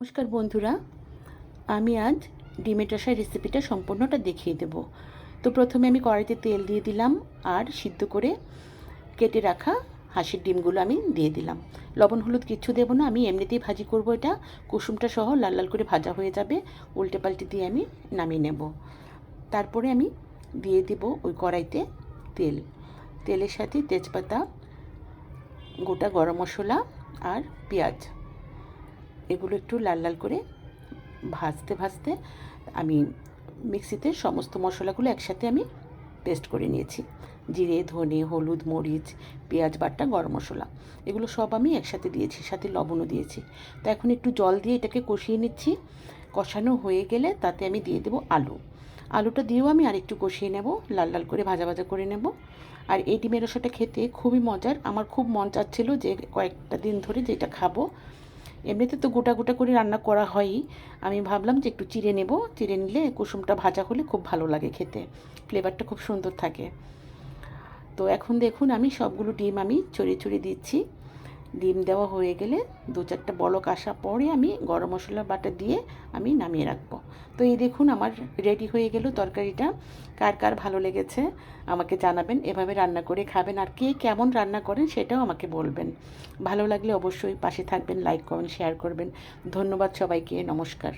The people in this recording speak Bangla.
নমস্কার বন্ধুরা, আমি আজ ডিমের রসার রেসিপিটা সম্পূর্ণটা দেখিয়ে দেব। তো প্রথমে আমি কড়াইতে তেল দিয়ে দিলাম আর সিদ্ধ করে কেটে রাখা হাঁসের ডিমগুলো আমি দিয়ে দিলাম। লবণ হলুদ কিচ্ছু দেবো না, আমি এমনিতেই ভাজি করব। এটা কুসুমটা সহ লাল লাল করে ভাজা হয়ে যাবে, উল্টে পাল্টে দিয়ে আমি নামিয়ে নেব। তারপরে আমি দিয়ে দেব ওই কড়াইতে তেলের সাথে তেজপাতা, গোটা গরম মশলা আর পেঁয়াজ, এগুলো একটু লাল লাল করে ভাজতে ভাজতে আমি মিক্সিতে সমস্ত মশলাগুলো একসাথে আমি পেস্ট করে নিয়েছি। জিরে, ধনে, হলুদ, মরিচ, পেঁয়াজ বাটা, গরম মশলা, এগুলো সব আমি একসাথে দিয়েছি, সাথে লবণও দিয়েছি। তো এখন একটু জল দিয়ে এটাকে কষিয়ে নিচ্ছি। কষানো হয়ে গেলে তাতে আমি দিয়ে দেবো আলুটা দিয়েও আমি আরেকটু কষিয়ে নেব, লাল লাল করে ভাজা ভাজা করে নেব। আর এই ডিমের রসাটা খেতে খুবই মজার। আমার খুব মন চাচ্ছিল যে কয়েকটা দিন ধরে যেটা খাবো। এমনিতে তো গোটা গোটা করে রান্না করা হয়ই, আমি ভাবলাম যে একটু চিড়ে নেব। চিড়ে নিলে কুসুমটা ভাজা হলে খুব ভালো লাগে খেতে, ফ্লেভারটা খুব সুন্দর থাকে। তো এখন দেখুন আমি সবগুলো ডিম আমি ছড়িয়ে ছড়িয়ে দিচ্ছি। ডিম দেওয়া হয়ে গেলে দু চারটা বলক আসা পরে আমি গরম মশলা বাটা দিয়ে আমি নামিয়ে রাখবো। তো এই দেখুন আমার রেডি হয়ে গেল তরকারিটা। কার কার ভালো লেগেছে আমাকে জানাবেন, এভাবে রান্না করে খাবেন। আর কে কেমন রান্না করেন সেটাও আমাকে বলবেন। ভালো লাগলে অবশ্যই পাশে থাকবেন, লাইক করবেন, শেয়ার করবেন। ধন্যবাদ সবাইকে, নমস্কার।